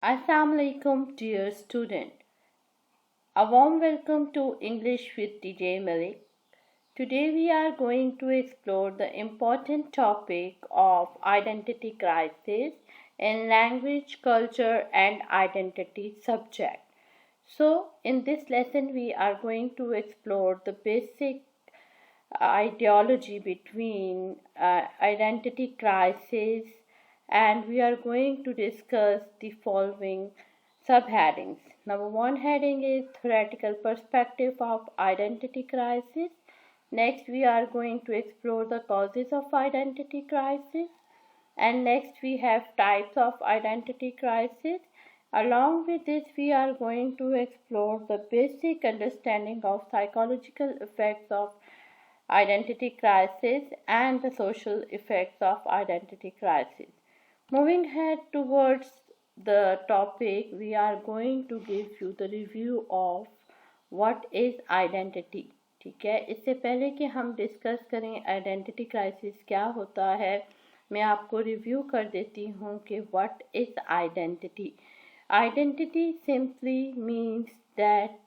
Assalamu alaikum, dear student. A warm welcome to English with DJ Malik. Today we are going to explore the important topic of identity crisis in language, culture, and identity subject. So, in this lesson, we are going to explore the basic ideology between identity crisis, and we are going to discuss the following subheadings. Number one heading is theoretical perspective of identity crisis. Next, we are going to explore the causes of identity crisis. And next, we have types of identity crisis. Along with this, we are going to explore the basic understanding of psychological effects of identity crisis and the social effects of identity crisis. Moving ahead towards the topic, we are going to give you the review of what is identity. ठीक है, इससे पहले कि हम discuss करें identity crisis क्या होता है, मैं आपको रिव्यू कर देती हूँ कि what is identity. Identity simply means that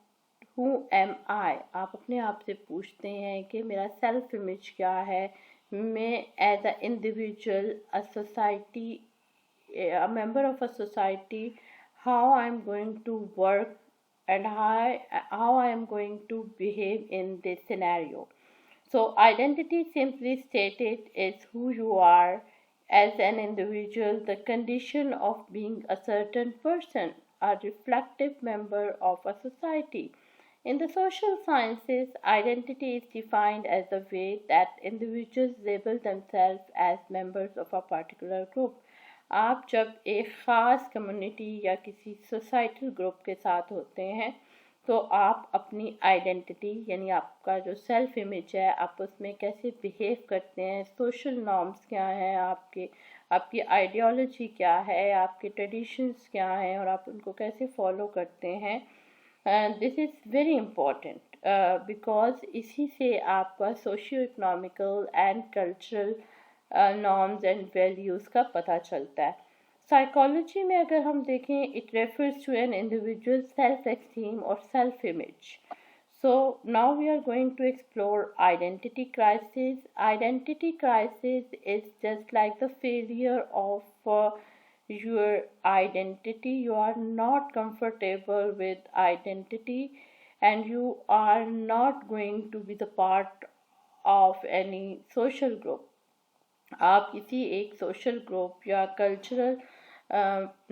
who am I. आप अपने आप से पूछते हैं कि मेरा सेल्फ इमेज क्या है, मैं as a individual, a society, a member of a society, how I am going to work and how I am going to behave in this scenario. So identity simply stated is who you are as an individual, the condition of being a certain person, a reflective member of a society. In the social sciences, identity is defined as the way that individuals label themselves as members of a particular group. आप जब एक ख़ास community या किसी societal group के साथ होते हैं तो आप अपनी आइडेंटिटी यानी आपका जो सेल्फ इमेज है, आप उसमें कैसे बिहेव करते हैं, सोशल नॉर्म्स क्या हैं आपकी आइडियोलॉजी क्या है, आपके ट्रेडिशंस क्या हैं और आप उनको कैसे फॉलो करते हैं. This is very important because इसी से आपका socio economical and cultural norms and values का पता चलता है. साइकोलॉजी में अगर हम देखें, it refers to an individual self esteem और self image. So now we are going to explore identity crisis. Identity crisis is just like the failure of your identity. You are not comfortable with identity and you are not going to be the part of any social group. आप किसी एक social group या cultural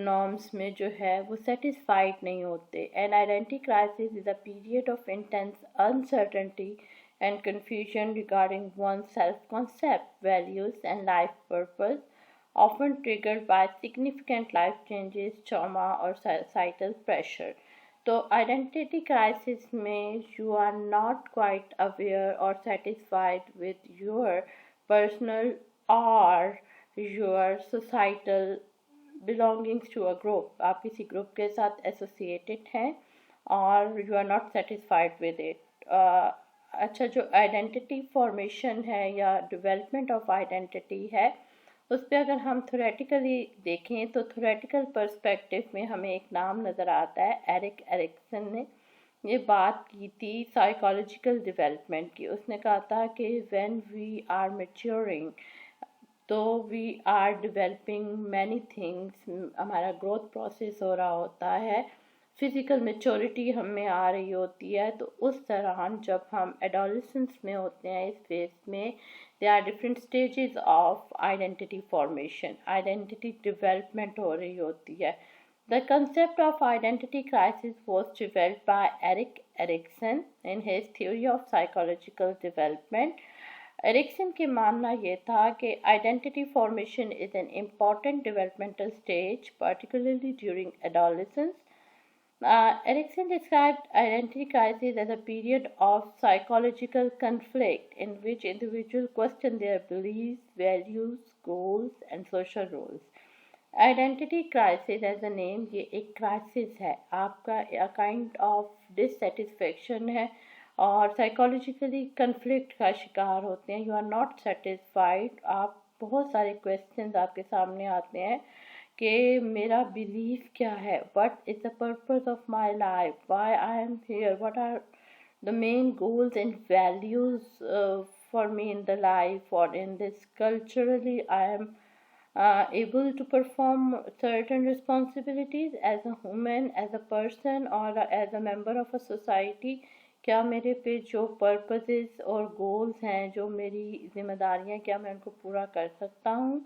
norms में जो है वो satisfied नहीं होते. And identity crisis is a period of intense uncertainty and confusion regarding one's self-concept, values and life purpose, often triggered by significant life changes, trauma or societal pressure. तो identity crisis में you are not quite aware और satisfied with your personal और your societal belongings to a group. आप किसी group के साथ associated हैं और you are not satisfied with it. अच्छा, जो आइडेंटिटी फॉर्मेशन है या डेवलपमेंट ऑफ आइडेंटिटी है, उस पर अगर हम थ्योरेटिकली देखें तो थ्योरेटिकल पर्सपेक्टिव में हमें एक नाम नज़र आता है. एरिक एरिक्सन ने ये बात की थी साइकोलॉजिकल डेवलपमेंट की. उसने कहा था कि व्हेन वी आर मैच्योरिंग तो we are developing many things, हमारा ग्रोथ प्रोसेस हो रहा होता है, फिज़िकल मैच्योरिटी हम में आ रही होती है. तो उस दौरान जब हम एडोलेसेंस में होते हैं, इस फेज में, there are different stages of identity formation. Identity development हो रही होती है. The concept of identity crisis was developed by Erik Erikson in his theory of psychological development. Erikson के मानना ये था कि identity formation is an important developmental stage, particularly during adolescence. Erikson described identity crisis as a period of psychological conflict in which individuals question their beliefs, values, goals, and social roles. Identity crisis, as a name, ये एक crisis है, आपका a kind of dissatisfaction है और psychologically conflict का शिकार होते हैं. You are not satisfied. आप बहुत सारे questions आपके सामने आते हैं कि मेरा बिलीफ क्या है, what is the purpose of my life, why I am here, what are the main goals and values for me in the life or in this culturally I am able to perform certain responsibilities as a woman, as a person or as a member of a society. क्या मेरे पे जो purposes और goals हैं, जो मेरी जिम्मेदारियां, क्या मैं उनको पूरा कर सकता हूँ?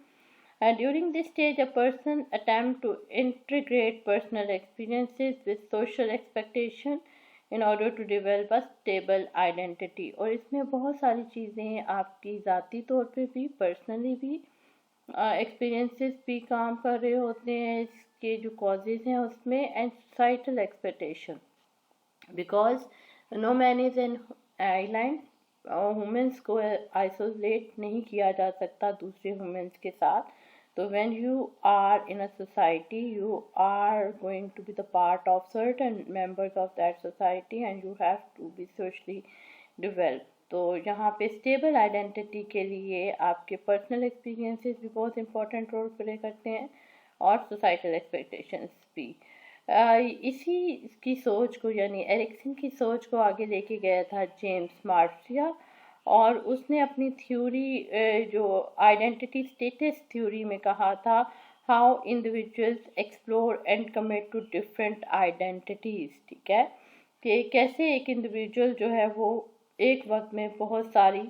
During this stage, a person attempt to integrate personal experiences with social expectation in order to develop a stable identity. और इसमें बहुत सारी चीज़ें आपकी ज़ाती तौर पे भी, पर्सनली भी, एक्सपीरियंसेस भी काम कर रहे होते हैं, इसके जो कॉजेज़ हैं उसमें, and societal expectation, because no man is an island. Humans को आइसोलेट नहीं किया जा सकता दूसरे ह्यूमंस के साथ. So when you are in a society, you are going to be the part of certain members of that society and you have to be socially developed. तो यहाँ पे स्टेबल आइडेंटिटी के लिए आपके पर्सनल एक्सपीरियंसेस भी बहुत important role play करते हैं और सोसाइटल एक्सपेक्टेशंस भी. इसी की सोच को, यानी एरिक्सन की सोच को आगे लेके गया था जेम्स मार्सिया, और उसने अपनी थ्योरी जो आइडेंटिटी स्टेटस थ्योरी में कहा था, how individuals explore and commit to different identities. ठीक है, कि कैसे एक इंडिविजुअल जो है वो एक वक्त में बहुत सारी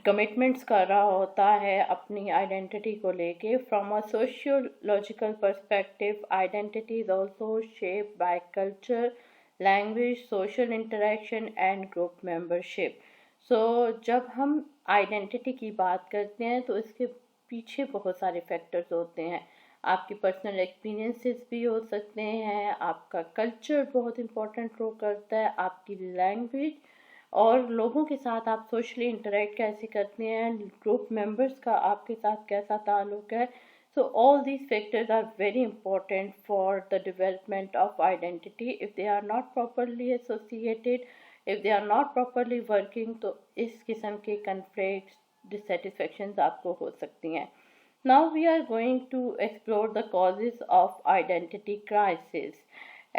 कमिटमेंट्स कर रहा होता है अपनी आइडेंटिटी को लेके. From a sociological perspective, identity is also shaped by culture, language, social interaction and group membership. So जब हम आइडेंटिटी की बात करते हैं तो इसके पीछे बहुत सारे फैक्टर्स होते हैं. आपकी पर्सनल एक्सपीरियंसेस भी हो सकते हैं, आपका कल्चर बहुत इंपॉर्टेंट रोल करता है, आपकी लैंग्वेज, और लोगों के साथ आप सोशली इंटरेक्ट कैसे करते हैं, ग्रुप मेंबर्स का आपके साथ कैसा ताल्लुक है. So all these factors are very important for the development of identity. If they are not properly associated, if they are not properly working, तो इस किस्म के conflicts, dissatisfactions आपको हो सकती हैं. Now we are going to explore the causes of identity crisis.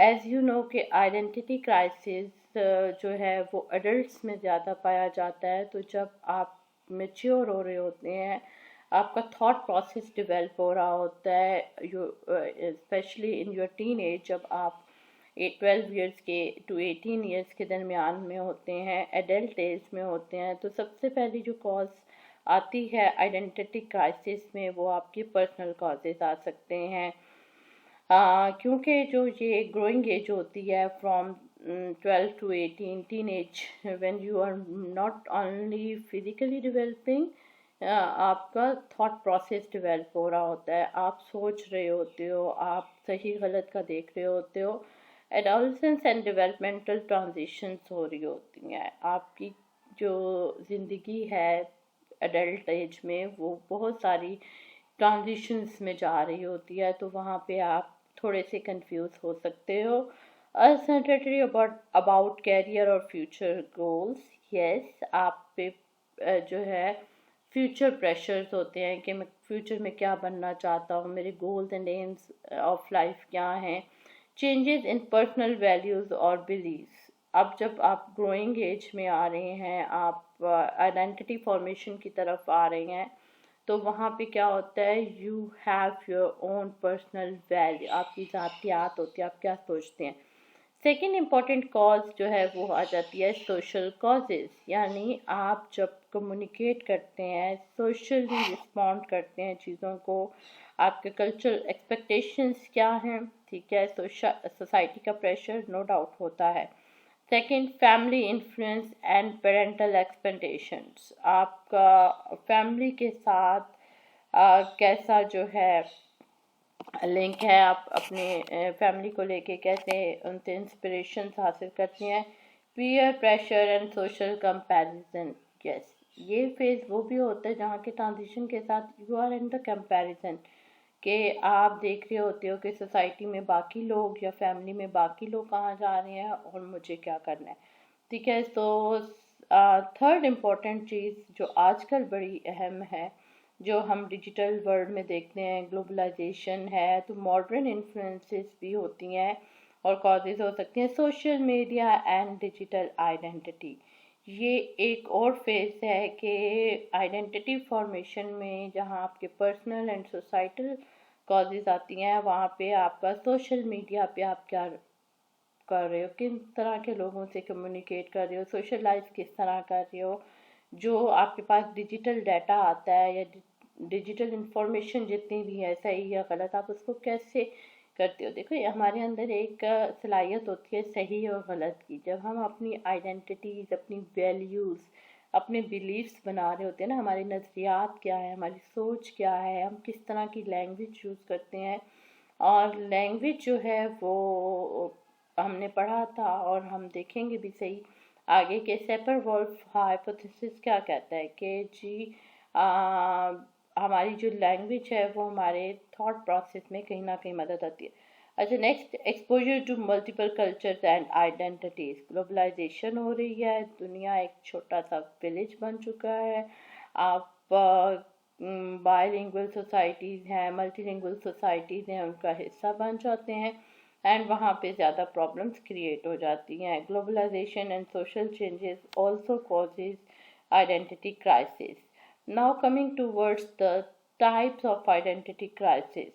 As you know कि identity crisis जो है वो adults में ज़्यादा पाया जाता है. तो जब आप mature हो रहे होते हैं, आपका थॉट प्रोसेस डेवलप हो रहा होता है, specially in your teen age, जब आप 12 ईयर्स के टू 18 ईयर्स के दरमियान में होते हैं, एडल्ट एज में होते हैं, तो सबसे पहली जो कॉज आती है आइडेंटिटी क्राइसिस में, वो आपकी पर्सनल कॉजेज आ सकते हैं. क्योंकि जो ये ग्रोइंग एज होती है from 12 to 18, teenage, when you are not only physically developing, आपका थॉट प्रोसेस डेवलप हो रहा होता है, आप सोच रहे होते हो, आप सही गलत का देख रहे होते हो. एडोलसेंस एंड डेवलपमेंटल ट्रांजिशंस हो रही होती हैं. आपकी जो ज़िंदगी है एडल्ट एज में, वो बहुत सारी ट्रांजिशंस में जा रही होती है, तो वहाँ पे आप थोड़े से कंफ्यूज हो सकते हो. अनसर्टेनिटी अबाउट कैरियर और फ्यूचर गोल्स. यस, आप पे जो है फ्यूचर प्रेशर्स होते हैं कि मैं फ्यूचर में क्या बनना चाहता हूँ, मेरे goals and AIIMS of life क्या हैं. चेंजेस इन पर्सनल वैल्यूज़ और बिलीव्स. अब जब आप ग्रोइंग एज में आ रहे हैं, आप आइडेंटिटी फॉर्मेशन की तरफ आ रहे हैं, तो वहाँ पे क्या होता है, you have your own personal value, आपकी ज़ातियात होती है, आप क्या सोचते हैं. सेकेंड इम्पॉर्टेंट कॉज जो है वो आ जाती है सोशल कॉजेज़, यानी आप जब कम्युनिकेट करते हैं, सोशली रिस्पॉन्ड करते हैं चीज़ों को, आपके कल्चरल एक्सपेक्टेशंस क्या हैं. ठीक है, सोसाइटी का प्रेशर नो डाउट होता है. Second, family influence and parental expectations. आपका फैमिली के साथ कैसा जो है लिंक है, आप अपने फैमिली को लेके कैसे उनसे इंस्पिरेशन हासिल करती हैं. Peer pressure and social comparison. Yes, ये फेज़ वो भी होता है जहाँ के ट्रांजिशन के साथ you are in the comparison, कि आप देख रहे होते हो कि सोसाइटी में बाकी लोग या फैमिली में बाकी लोग कहाँ जा रहे हैं और मुझे क्या करना है. ठीक है, तो थर्ड इम्पॉर्टेंट चीज़ जो आजकल बड़ी अहम है, जो हम डिजिटल वर्ल्ड में देखते हैं, ग्लोबलाइजेशन है, तो मॉडर्न इन्फ्लुएंसेस भी होती हैं और कॉजेज हो सकती हैं। Social media and digital identity, ये एक और फेस है कि आइडेंटिटी फॉर्मेशन में जहाँ आपके पर्सनल एंड सोसाइटल कॉजेज आती हैं, वहाँ पे आपका सोशल मीडिया पे आप क्या कर रहे हो, किन तरह के लोगों से कम्युनिकेट कर रहे हो, सोशलाइज किस तरह कर रहे हो, जो आपके पास डिजिटल डाटा आता है या डिजिटल इंफॉर्मेशन जितनी भी है, सही या गलत, आप उसको कैसे करते हो। देखो, ये हमारे अंदर एक सलाहियत होती है सही और गलत की। जब हम अपनी आइडेंटिटीज, अपनी वैल्यूज़, अपने बिलीव्स बना रहे होते हैं ना, हमारे नज़रियात क्या है, हमारी सोच क्या है, हम किस तरह की लैंग्वेज यूज़ करते हैं। और लैंग्वेज जो है वो हमने पढ़ा था और हम देखेंगे भी सही आगे के। सेपर-वोल्फ हाइपोथेसिस क्या कहता है कि जी हमारी जो लैंग्वेज है वो हमारे थॉट प्रोसेस में कहीं ना कहीं मदद आती है। अच्छा, next, exposure to multiple cultures and identities. Globalization हो रही है, दुनिया एक छोटा सा विलेज बन चुका है। आप बायलिंगुअल सोसाइटीज़ हैं, मल्टीलिंगुअल सोसाइटीज़ हैं, उनका हिस्सा बन जाते हैं एंड वहाँ पे ज़्यादा प्रॉब्लम्स क्रिएट हो जाती हैं। Globalization and social changes also causes identity crisis. Now coming towards the types of identity crisis.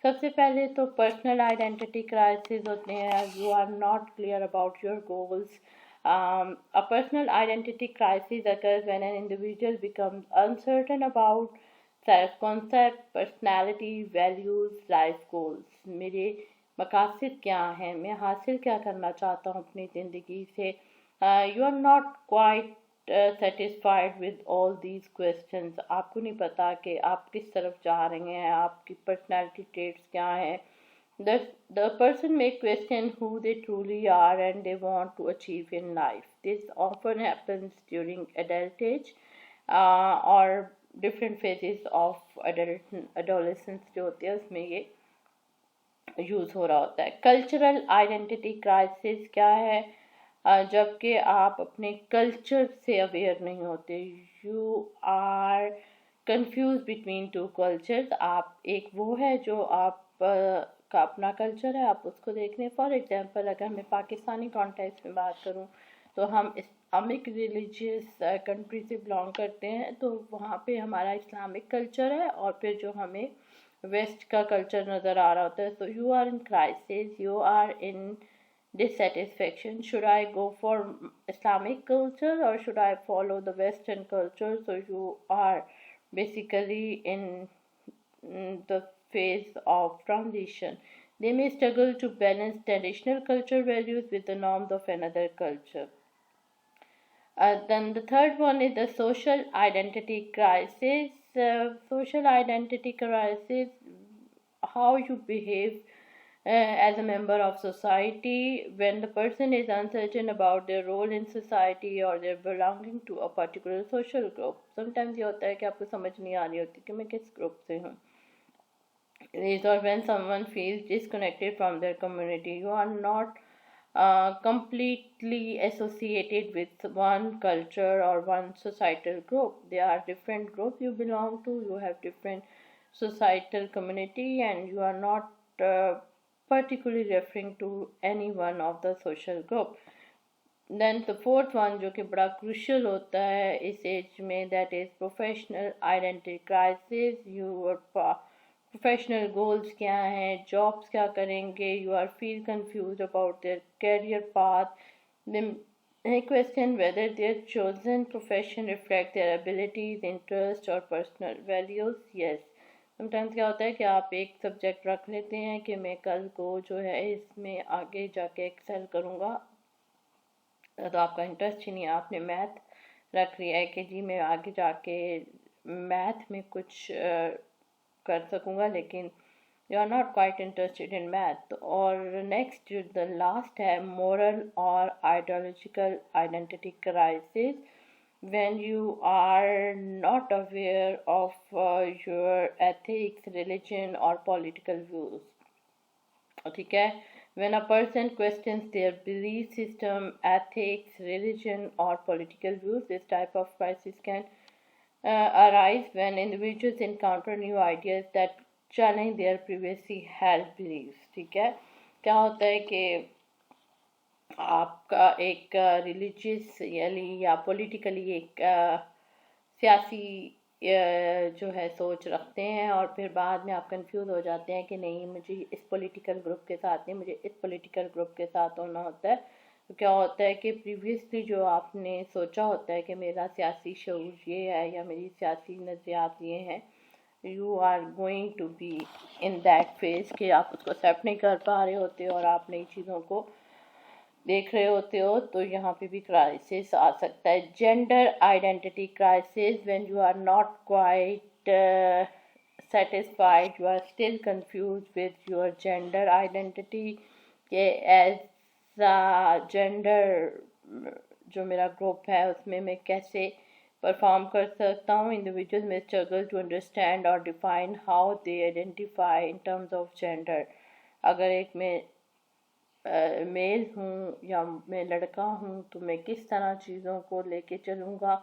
सबसे पहले तो पर्सनल आइडेंटिटी क्राइसिस होते हैं। You are not clear about your goals. A personal identity crisis occurs when an individual becomes uncertain about self-concept, personality, values, life goals. मेरे मकासद क्या हैं, मैं हासिल क्या करना चाहता हूँ अपनी ज़िंदगी से। You are not quite satisfied with all these questions. आपको नहीं पता कि आप किस तरफ जा रहे हैं, आपकी पर्सनैलिटी ट्रेट्स क्या हैं। The person may question who they truly are and they want to achieve in life. This often happens during adult age or different phases of adolescence जो होती है उसमें ये यूज़ हो रहा होता है। कल्चरल आइडेंटिटी क्राइसिस क्या है? जबकि आप अपने कल्चर से अवेयर नहीं होते। You are confuse between two cultures. आप एक वो है जो आप का अपना कल्चर है, आप उसको देख रहे हैं। फॉर एग्जांपल, अगर मैं पाकिस्तानी कॉन्टेक्स्ट में बात करूं तो हम इस्लामिक रिलीजियस कंट्री से बिलोंग करते हैं, तो वहाँ पे हमारा इस्लामिक कल्चर है और फिर जो हमें वेस्ट का कल्चर नज़र आ रहा होता है। So you are in crisis, you are in dissatisfaction. Should I go for Islamic culture or should I follow the Western culture? So you are basically in the phase of transition. They may struggle to balance traditional culture values with the norms of another culture. Then the third one is the social identity crisis. Social identity crisis, how you behave as a member of society. When the person is uncertain about their role in society or their belonging to a particular social group. Sometimes ये होता है कि आपको समझ नहीं आ रही होती कि मैं किस ग्रुप से हूँ. Is or when someone feels disconnected from their community. You are not completely associated with one culture or one societal group. There are different groups you belong to, you have different societal community, and you are not particularly referring to any one of the social group. Then the fourth one जो कि बड़ा crucial होता है इस as में, that is professional identity crisis. Your professional goals क्या हैं, jobs क्या करेंगे, you are feel confuse about their career path. They question whether their chosen profession reflect their abilities, interests और personal values. Yes, sometimes क्या होता है कि आप एक सब्जेक्ट रख लेते हैं कि मैं कल को जो है इसमें आगे जाके एक्सेल करूँगा, तो आपका इंटरेस्ट ही नहीं है, आपने मैथ रख लिया है कि जी मैं आगे जाके मैथ में कुछ कर सकूँगा, लेकिन you are not quite interested in math. और नेक्स्ट जो द लास्ट है, मोरल और ideological identity crisis. when you are not aware of your ethics, religion or political views. ठीक है, when a person questions their belief system, ethics, religion or political views, this type of crisis can arise when individuals encounter new ideas that challenge their previously held beliefs. ठीक है, क्या होता है कि आपका एक रिलीजियस या पॉलिटिकली एक सियासी जो है सोच रखते हैं, और फिर बाद में आप कंफ्यूज हो जाते हैं कि नहीं, मुझे इस पॉलिटिकल ग्रुप के साथ नहीं, मुझे इस पॉलिटिकल ग्रुप के साथ होना होता है। तो क्या होता है कि प्रीवियसली जो आपने सोचा होता है कि मेरा सियासी शऊर ये है या मेरी सियासी नज़रियात ये हैं, you are going to be in that phase कि आप उसको एक्सेप्ट नहीं कर पा रहे होते और आप नई चीज़ों को देख रहे होते हो, तो यहाँ पे भी क्राइसिस आ सकता है। Gender identity crisis, when you are not quite satisfied, you are still confused with your gender identity कि एज जेंडर जो मेरा ग्रुप है उसमें मैं कैसे परफॉर्म कर सकता हूँ। इंडिविजुअल में स्ट्रगल टू अंडरस्टैंड और define how they identify in terms of gender. अगर एक मैं मेल हूँ या मैं लड़का हूँ तो मैं किस तरह चीज़ों को लेके चलूँगा।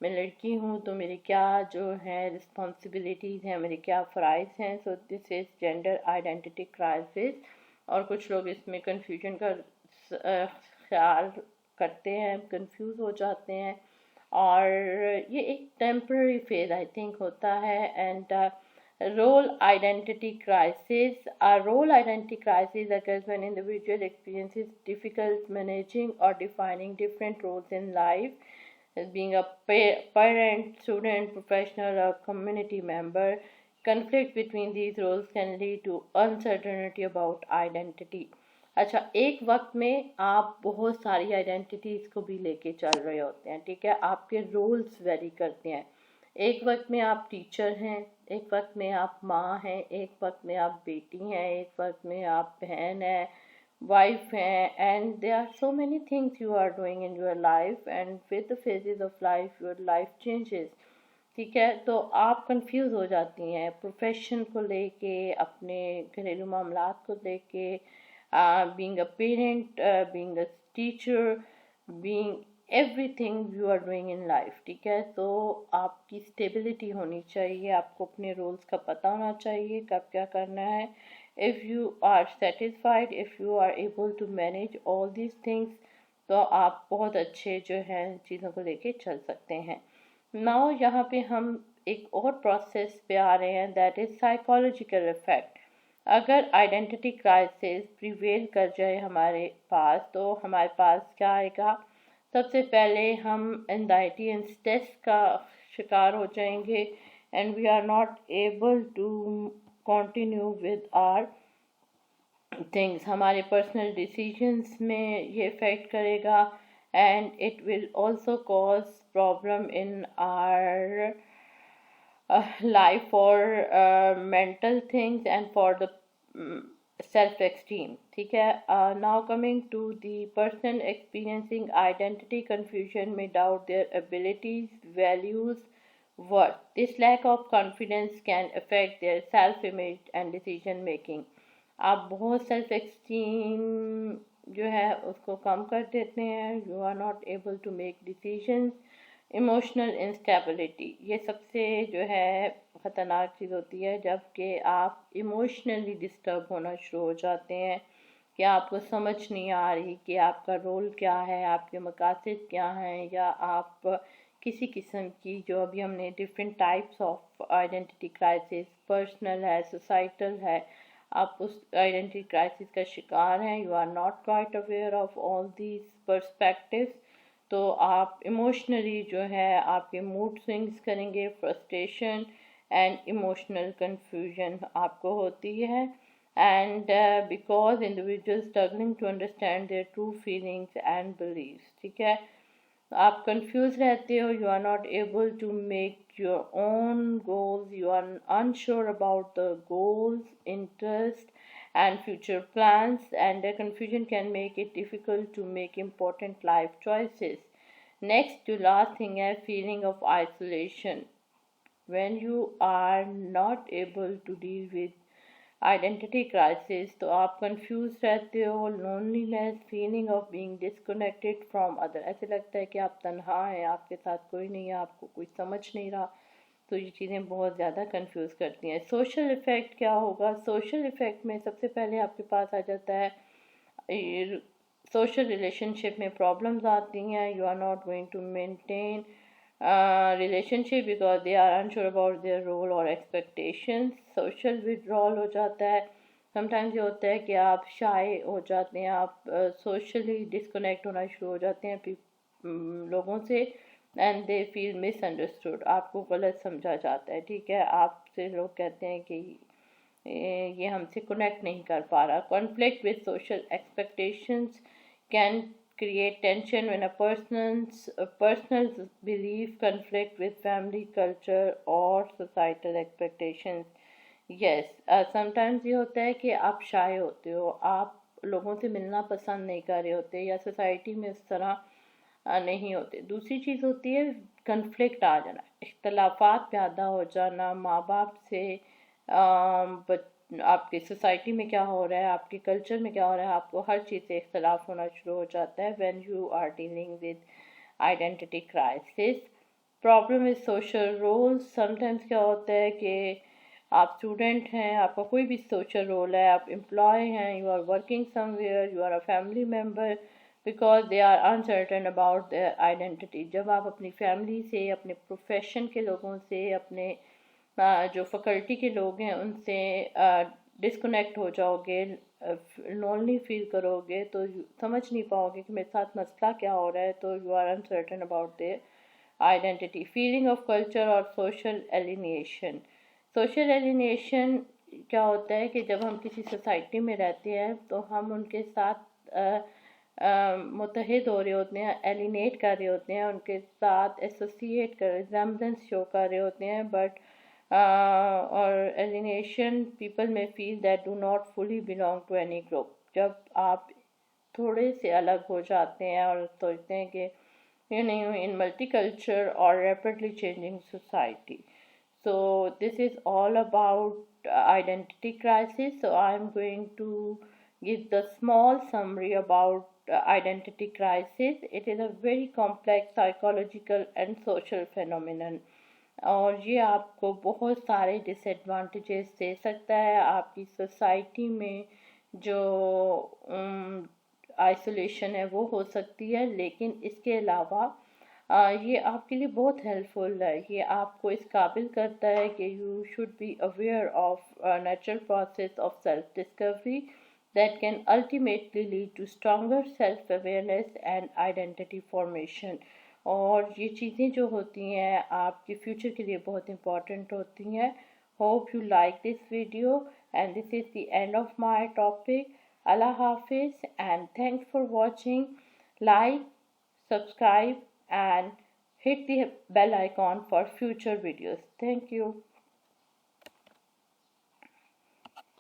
मैं लड़की हूँ तो मेरी क्या जो है रिस्पॉन्सिबिलिटीज़ हैं, मेरे क्या फ़राइज़ हैं। So this is gender identity crisis. और कुछ लोग इसमें कन्फ्यूजन का ख्याल करते हैं, कंफ्यूज हो जाते हैं, और ये एक टेम्पररी फेज आई थिंक होता है। And role identity crisis. A role identity crisis occurs when individual experiences difficult managing or defining different roles in life, as being a parent, student, professional, or community member. Conflict between these roles can lead to uncertainty about identity. अच्छा, एक वक्त में आप बहुत सारी identities को भी लेके चल रहे होते हैं, ठीक है, आपके रोल्स वेरी करते हैं। एक वक्त में आप टीचर हैं, एक वक्त में आप माँ हैं, एक वक्त में आप बेटी हैं, एक वक्त में आप बहन हैं, वाइफ हैं, and there are so many things you are doing in your life, and with the phases of life your life changes. ठीक है, तो आप कंफ्यूज हो जाती हैं प्रोफेशन को लेके, अपने घरेलू मामलात को लेके, being a parent, being a teacher, being everything you are doing in life. ठीक है, तो आपकी स्टेबिलिटी होनी चाहिए, आपको अपने रोल्स का पता होना चाहिए कब क्या करना है। If you are satisfied, if you are able to manage all these things, तो आप बहुत अच्छे जो है चीज़ों को लेके चल सकते हैं। नाउ यहाँ पे हम एक और प्रोसेस पे आ रहे हैं, दैट इज़ साइकोलॉजिकल इफेक्ट। अगर आइडेंटिटी क्राइसिस प्रिवेल कर जाए हमारे पास, तो हमारे पास क्या आएगा? सबसे पहले हम एंजाइटी एंड स्ट्रेस का शिकार हो जाएंगे, and we are not able to continue with our things. हमारे पर्सनल डिसीजंस में ये इफ़ेक्ट करेगा, and it will also cause problem in our life for mental things and for the self-esteem. ठीक है, now coming to the person experiencing identity confusion may doubt their abilities, values, worth. This lack of confidence can affect their self-image and decision making. आप बहुत self एक्सटीम जो है उसको कम कर देते हैं, you are not able to make decisions. Emotional instability, ये सबसे जो है ख़तरनाक चीज़ होती है, जबकि आप इमोशनली डिस्टर्ब होना शुरू हो जाते हैं कि आपको समझ नहीं आ रही कि आपका रोल क्या है, आपके मकासद क्या हैं, या आप किसी किस्म की, जो अभी हमने different types of identity crisis, personal है, सोसाइटल है, आप उस आइडेंटिटी क्राइसिस का शिकार हैं। You are not quite aware of all these perspectives, तो आप इमोशनली जो है आपके मूड स्विंग्स करेंगे, फ्रस्ट्रेशन एंड इमोशनल कन्फ्यूजन आपको होती है। And because individual struggling to understand their true feelings and beliefs. ठीक है, आप कंफ्यूज रहते हो, you are not able to make your own goals, you are unsure about the goals, interest and future plans, and the confusion can make it difficult to make important life choices. Next to last thing is feeling of isolation. When you are not able to deal with identity crisis, तो आप confuse रहते हो, loneliness, feeling of being disconnected from other, ऐसे लगता है कि आप तन्हा हैं, आपके साथ कोई नहीं है, आपको कोई समझ नहीं रहा। तो ये चीज़ें बहुत ज़्यादा कंफ्यूज करती हैं। सोशल इफ़ेक्ट क्या होगा? सोशल इफ़ेक्ट में सबसे पहले आपके पास आ जाता है सोशल रिलेशनशिप में प्रॉब्लम्स आती हैं। You are not going to maintain relationship because they are unsure about their role और एक्सपेक्टेशंस। सोशल विड्रॉल हो जाता है। समटाइम्स ये होता है कि आप शाय हो जाते हैं, आप सोशली डिस्कनेक्ट होना शुरू हो जाते हैं लोगों से, एंड दे फील मिसअंडरस्टूड, आपको गलत समझा जाता है। ठीक है, आपसे लोग कहते हैं कि ये हमसे कनेक्ट नहीं कर पा रहा। Conflict with social expectations can create tension when a personal belief conflict with family culture or societal expectations. Yes, sometimes ये होता है कि आप शाय होते हो, आप लोगों से मिलना पसंद नहीं कर रहे होते, या सोसाइटी में उस तरह नहीं होते। दूसरी चीज़ होती है कन्फ्लिक्ट आ जाना, इख्तलाफात पैदा हो जाना माँ बाप से, आपकी सोसाइटी में क्या हो रहा है, आपके कल्चर में क्या हो रहा है, आपको हर चीज़ से इख्तलाफ होना शुरू हो जाता है when you are dealing with identity crisis. Problem with social roles, sometimes क्या होता है कि आप स्टूडेंट हैं, आपका कोई भी सोशल रोल है, आप एम्प्लॉय हैं, you are working somewhere, you are a family member, because they are uncertain about their identity. जब आप अपनी फैमिली से, अपने प्रोफेशन के लोगों से, अपने जो फैकल्टी के लोग हैं उनसे डिस्कनेक्ट हो जाओगे, लोनली फील करोगे, तो समझ नहीं पाओगे कि मेरे साथ मसला क्या हो रहा है, तो you are uncertain about their identity. Feeling of culture और सोशल एलिनेशन। सोशल एलिनेशन क्या होता है कि जब हम किसी सोसाइटी में रहते हैं तो हम उनके साथ मुतहद हो रहे होते हैं, एलिनेट कर रहे होते हैं, उनके साथ एसोसिएट कर, रिजेम्बलेंस शो कर रहे होते हैं, बट और एलिनेशन पीपल में feel that do not fully belong to any group. जब आप थोड़े से अलग हो जाते हैं और सोचते हैं कि you know in multicultural or rapidly changing society. So this is all about identity crisis. So I'm going to give the small summary about identity crisis. It is a very complex psychological and social phenomenon, और ये आपको बहुत सारे disadvantages दे सकता है। आपकी society में जो आइसोलेशन है वो हो सकती है, लेकिन इसके अलावा ये आपके लिए बहुत हेल्पफुल है। ये आपको इस काबिल करता है कि you should be aware of natural process of self discovery that can ultimately lead to stronger self-awareness and identity formation. और ये चीज़ें जो होती हैं आपके फ्यूचर के लिए बहुत इम्पॉर्टेंट होती हैं। Hope you like this video and this is the end of my topic. Allah Hafiz and thanks for watching. Like, subscribe and hit the bell icon for future videos. Thank you.